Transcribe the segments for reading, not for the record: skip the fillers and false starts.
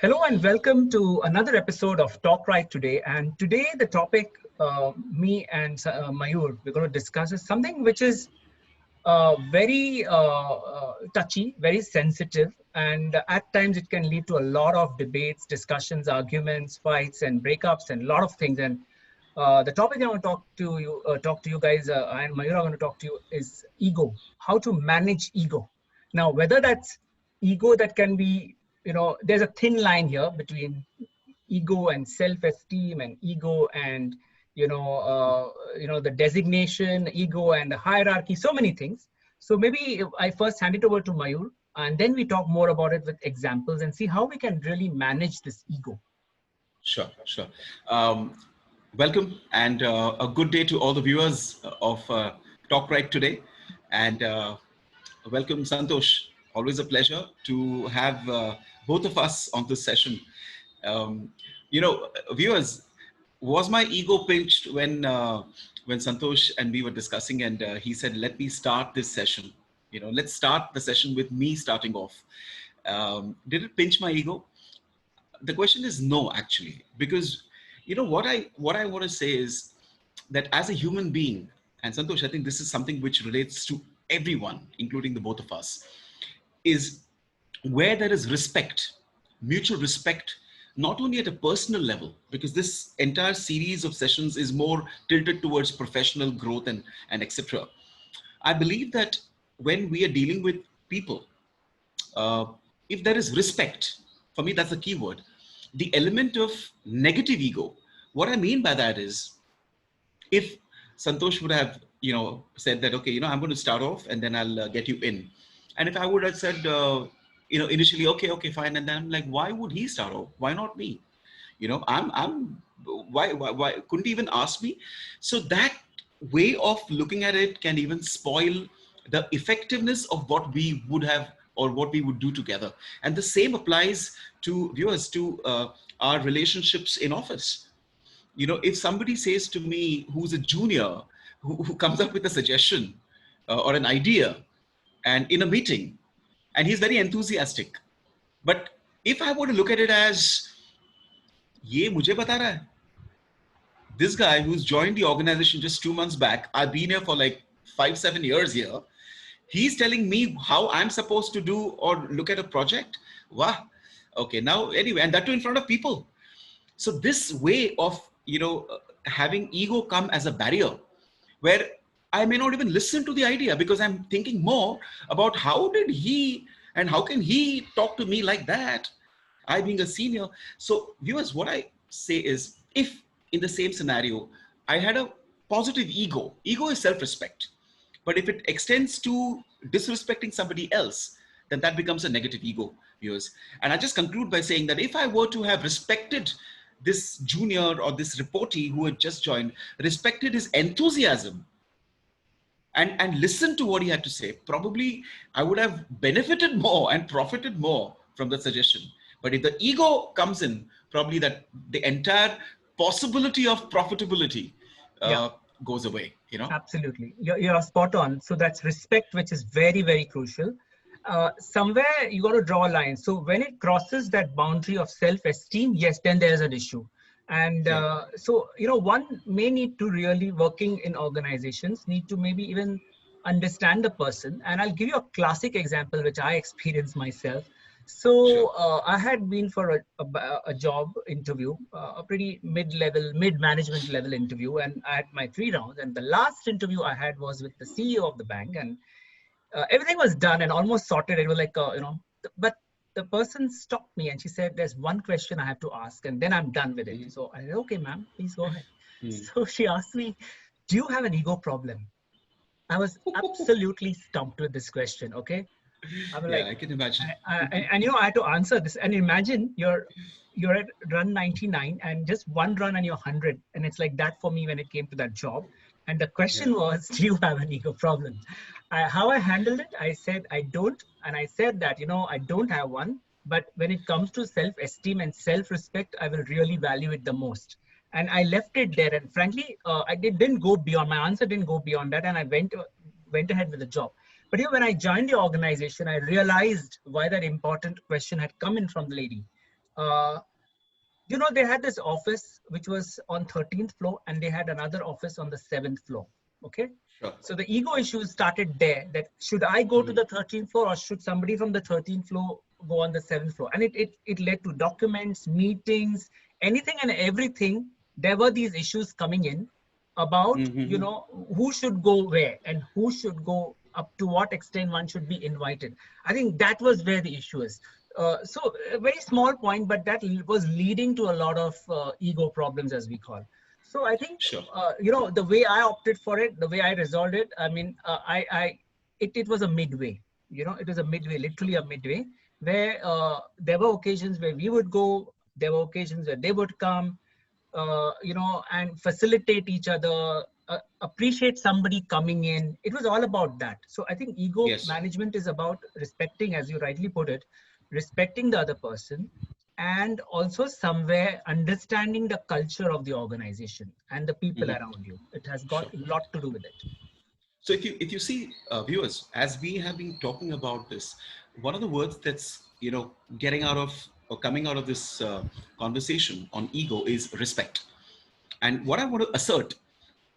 Hello and welcome to another episode of Talk Right Today. And today the topic me and Mayur we're going to discuss is something which is very touchy, very sensitive, and at times it can lead to a lot of debates, discussions, arguments, fights, and breakups, and a lot of things. And the topic I want to talk to you guys, and Mayur, I want to talk to you is ego. How to manage ego. Now, whether that's ego that can be, there's a thin line here between ego and self-esteem, and ego and the designation, ego and the hierarchy, so many things. So maybe if I first hand it over to Mayur, and then we talk more about it with examples and see how we can really manage this ego. Sure. Welcome and a good day to all the viewers of Talk Right Today. And welcome, Santosh. Always a pleasure to have both of us on this session. Viewers, was my ego pinched when Santosh and we were discussing, and he said, "Let me start this session. Let's start the session with me starting off." Did it pinch my ego? The question is no, actually, because what I want to say is that as a human being, and Santosh, I think this is something which relates to everyone, including the both of us, is where there is respect, mutual respect, not only at a personal level, because this entire series of sessions is more tilted towards professional growth and etc. I believe that when we are dealing with people, if there is respect, for me, that's the key word. The element of negative ego, what I mean by that is, if Santosh would have, said that, okay, I'm going to start off and then I'll get you in. And if I would have said, initially, okay, fine. And then I'm like, why would he start off? Why not me? Why couldn't he even ask me? So that way of looking at it can even spoil the effectiveness of what we would have or what we would do together. And the same applies to viewers, to our relationships in office. If somebody says to me, who's a junior, who comes up with a suggestion or an idea, and in a meeting, and he's very enthusiastic, but if I were to look at it as, ye mujhe bata raha hai, this guy who's joined the organization just 2 months back, I've been here for like 5-7 years here, he's telling me how I'm supposed to do or look at a project. Wow. Okay, now anyway, and that too in front of people. So this way of, having ego come as a barrier, where I may not even listen to the idea because I'm thinking more about how did he and how can he talk to me like that, I being a senior. So viewers, what I say is, if in the same scenario, I had a positive ego is self-respect. But if it extends to disrespecting somebody else, then that becomes a negative ego, viewers. And I just conclude by saying that if I were to have respected this junior or this reportee who had just joined, respected his enthusiasm and listened to what he had to say, probably I would have benefited more and profited more from that suggestion. But if the ego comes in, probably that the entire possibility of profitability goes away. Absolutely, you're spot on. So that's respect, which is very, very crucial. Somewhere you got to draw a line. So when it crosses that boundary of self-esteem, yes, then there's an issue. And so one may need to really, working in organizations, need to maybe even understand the person. And I'll give you a classic example which I experienced myself. So I had been for a job interview, a pretty mid-management level interview, and I had my 3 rounds. And the last interview I had was with the CEO of the bank, and everything was done and almost sorted. It was like, but the person stopped me and she said, "There's one question I have to ask, and then I'm done with it." So I said, "Okay, ma'am, please go ahead." So she asked me, "Do you have an ego problem?" I was absolutely stumped with this question. Okay. I'm like, I can imagine. and I had to answer this. And imagine you're at run 99 and just one run and you're 100. And it's like that for me when it came to that job. And the question was, do you have an ego problem? How I handled it, I said, I don't. And I said that, I don't have one. But when it comes to self-esteem and self-respect, I will really value it the most. And I left it there. And frankly, I didn't go beyond. My answer didn't go beyond that. And I went ahead with the job. But when I joined the organization, I realized why that important question had come in from the lady. Uh, they had this office which was on 13th floor, and they had another office on the 7th floor. Okay. Sure. So the ego issues started there, that should I go to Mhm. the 13th floor, or should somebody from the 13th floor go on the 7th floor? And it led to documents, meetings, anything and everything. There were these issues coming in about, Mhm. who should go where and who should go, up to what extent one should be invited. I think that was where the issue is. So a very small point, but that was leading to a lot of ego problems, as we call. So I think, Sure. the way I opted for it, the way I resolved it, I mean, it was a midway. It was a midway, Sure. literally a midway, where there were occasions where we would go, there were occasions where they would come, and facilitate each other, appreciate somebody coming in. It was all about that. So I think ego Yes. management is about respecting, as you rightly put it, respecting the other person, and also somewhere understanding the culture of the organization and the people Mhm. around you. It has got Sure. a lot to do with it. So if you see viewers, as we have been talking about this, one of the words that's getting out of or coming out of this conversation on ego is respect. And what I want to assert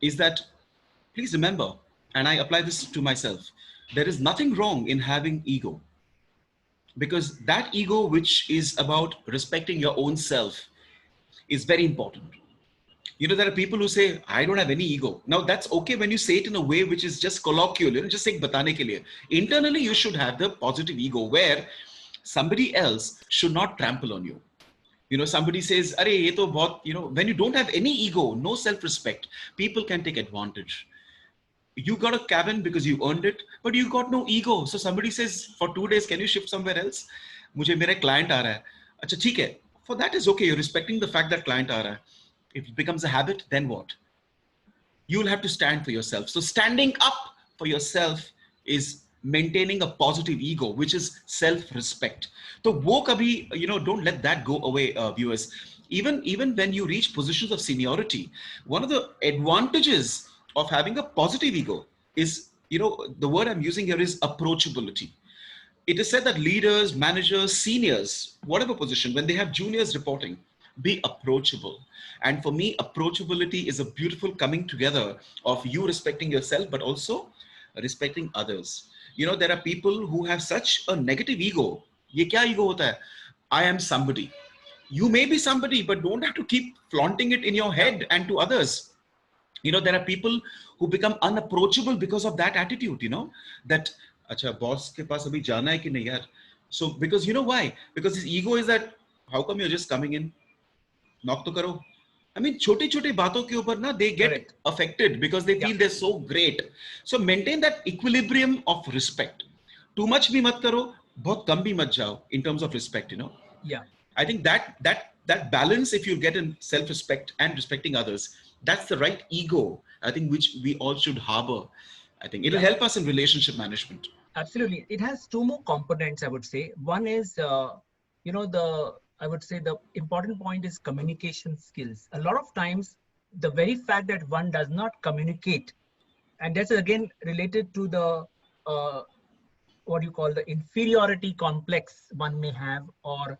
is that please remember, and I apply this to myself, there is nothing wrong in having ego, because that ego which is about respecting your own self is very important. There are people who say, I don't have any ego. Now, that's okay when you say it in a way which is just colloquial, just saying batane ke liye. Internally, you should have the positive ego where somebody else should not trample on you. Somebody says, Are, ye to bahut, when you don't have any ego, no self respect, people can take advantage. You got a cabin because you earned it, but you got no ego. So somebody says, For 2 days, can you shift somewhere else? मुझे मेरा client आ रहा है. अच्छा ठीक है. For that is okay. You're respecting the fact that client आ रहा है. If it becomes a habit, then what? You'll have to stand for yourself. So standing up for yourself is maintaining a positive ego, which is self-respect. So wo kabhi, don't let that go away, viewers. Even when you reach positions of seniority, one of the advantages of having a positive ego is, the word I'm using here is approachability. It is said that leaders, managers, seniors, whatever position, when they have juniors reporting, be approachable. And for me, approachability is a beautiful coming together of you respecting yourself, but also respecting others. There are people who have such a negative ego. ये क्या ego होता है? I am somebody. You may be somebody, but don't have to keep flaunting it in your Yeah. head and to others. There are people who become unapproachable because of that attitude, that acha boss ke paas abhi jana hai ki nahi yaar. So because why? Because his ego is that how come you're just coming in, knock to karo. I mean छोटी छोटी बातों के ऊपर ना they get Correct. affected because they Yeah. feel they're so great. So maintain that equilibrium of respect. Too much भी मत करो, बहुत कम भी मत जाओ in terms of respect. Yeah. I think that balance, if you get in self-respect and respecting others, that's the right ego. I think which we all should harbor. I think it'll Yeah. help us in relationship management. Absolutely. It has two more components, I would say. One is, I would say the important point is communication skills. A lot of times, the very fact that one does not communicate, and that's again related to the, uh, what you call the inferiority complex one may have, or,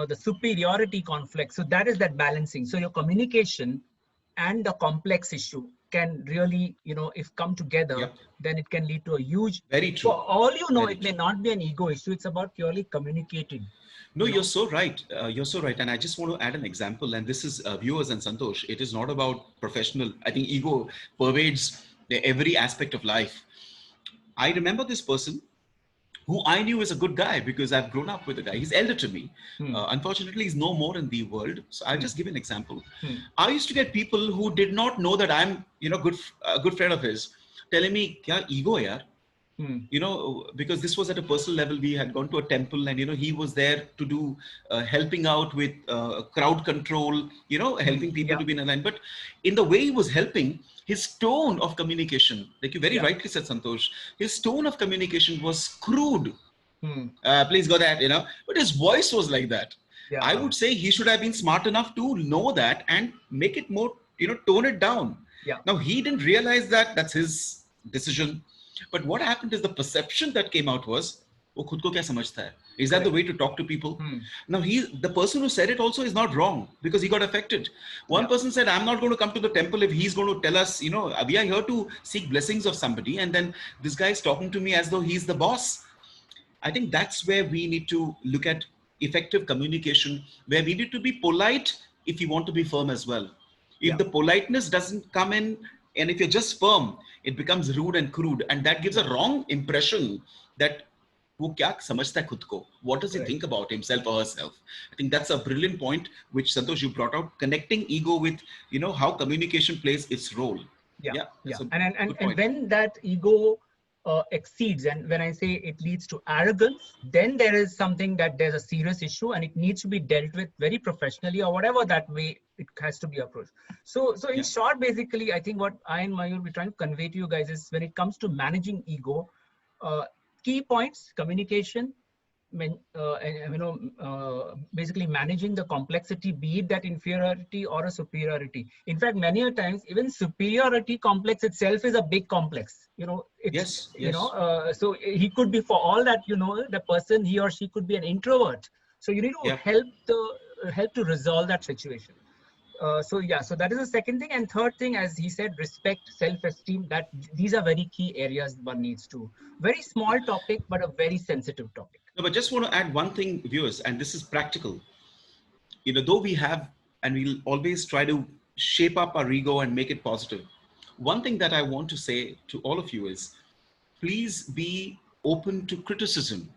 the superiority complex. So that is that balancing. So your communication and the complex issue can really, if come together, Yep. then it can lead to a huge, Very for true. all Very it may true. not be an ego issue. It's about purely communicating, No, you you're know. so right. You're so right. And I just want to add an example. And this is viewers and Santosh. It is not about professional. I think ego pervades every aspect of life. I remember this person who I knew is a good guy because I've grown up with the guy. He's elder to me. Hmm, Unfortunately, he's no more in the world. So I'll hmm, just give an example. hmm, I used to get people who did not know that I'm, good, a good friend of his, telling me, "Kya ego, yaar?" hmm. Because this was at a personal level. We had gone to a temple, and he was there to do helping out with crowd control. Hmm. Helping people Yeah, to be in line. But in the way he was helping, his tone of communication, like you very yeah. rightly said, Santosh, his tone of communication was crude. Hmm, Please go that, but his voice was like that. I yeah, would say he should have been smart enough to know that and make it more, tone it down. yeah. Now he didn't realize that that's his decision. But what happened is the perception that came out was, वो खुद को क्या समझता है? Is that the way to talk to people? Now, the person who said it also is not wrong because he got affected. One person said, I'm not going to come to the temple if he's going to tell us, you know, we are here to seek blessings of somebody. And then this guy is talking to me as though he's the boss. I think that's where we need to look at effective communication, where we need to be polite if you want to be firm as well. If the politeness doesn't come in, and if you're just firm, it becomes rude and crude. And that gives a wrong impression that वो क्या समझता है खुद को? What does he think about himself or herself? I think that's a brilliant point which Santosh you brought out, connecting ego with, you know, how communication plays its role. Yeah. And when that ego exceeds, and when I say it leads to arrogance, then there is something that there's a serious issue and it needs to be dealt with very professionally, or whatever that way it has to be approached. So in short, basically, I think what I and Mayur we're trying to convey to you guys is, when it comes to managing ego, key points: communication, basically managing the complexity, be it that inferiority or a superiority. In fact, many a times, even superiority complex itself is a big complex. You know, it's, you know, so he could be, for all that, you know, the person, he or she could be an introvert. So you need to help to resolve that situation. So that is the second thing. And third thing, as he said, respect, self-esteem, that these are very key areas one needs to. Very small topic, but a very sensitive topic. No, but just want to add one thing, viewers, and this is practical. You know, though we have, and we'll always try to shape up our ego and make it positive. One thing that I want to say to all of you is, please be open to criticism.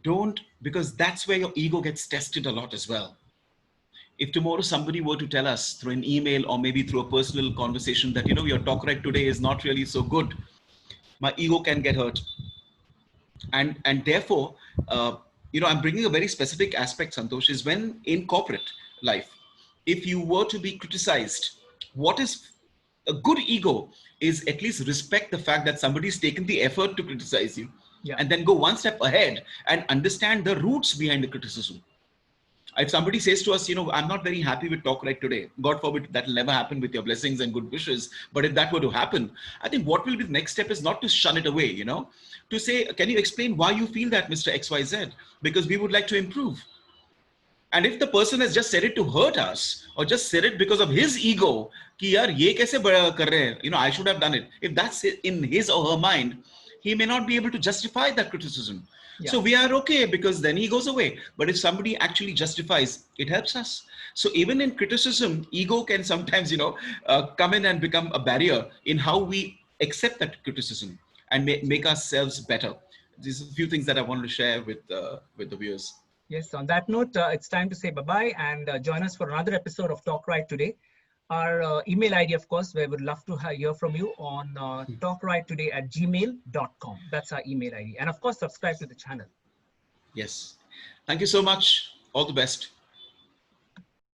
Don't, because that's where your ego gets tested a lot as well. If tomorrow somebody were to tell us through an email or maybe through a personal conversation that, you know, your talk right today is not really so good, my ego can get hurt. And therefore, you know, I'm bringing a very specific aspect, Santosh, is when in corporate life, if you were to be criticized, what is a good ego is at least respect the fact that somebody's taken the effort to criticize you, and then go one step ahead and understand the roots behind the criticism. If somebody says to us, you know, I'm not very happy with talk right today, God forbid that will never happen with your blessings and good wishes. But if that were to happen, I think what will be the next step is not to shun it away, you know, to say, can you explain why you feel that, Mr. XYZ? Because we would like to improve. And if the person has just said it to hurt us, or just said it because of his ego, ki yaar, ye kaise kar rahe hai? You know, I should have done it. If that's in his or her mind, he may not be able to justify that criticism. So we are okay, because then he goes away. But if somebody actually justifies, it helps us. So even in criticism, ego can sometimes, you know, come in and become a barrier in how we accept that criticism and make ourselves better. These are a few things that I wanted to share with the viewers. Yes, on that note, it's time to say bye-bye, and join us for another episode of Talk Right Today. Our email ID, of course, we would love to hear from you on talkrighttoday@gmail.com. That's our email ID. And of course, subscribe to the channel. Yes. Thank you so much. All the best.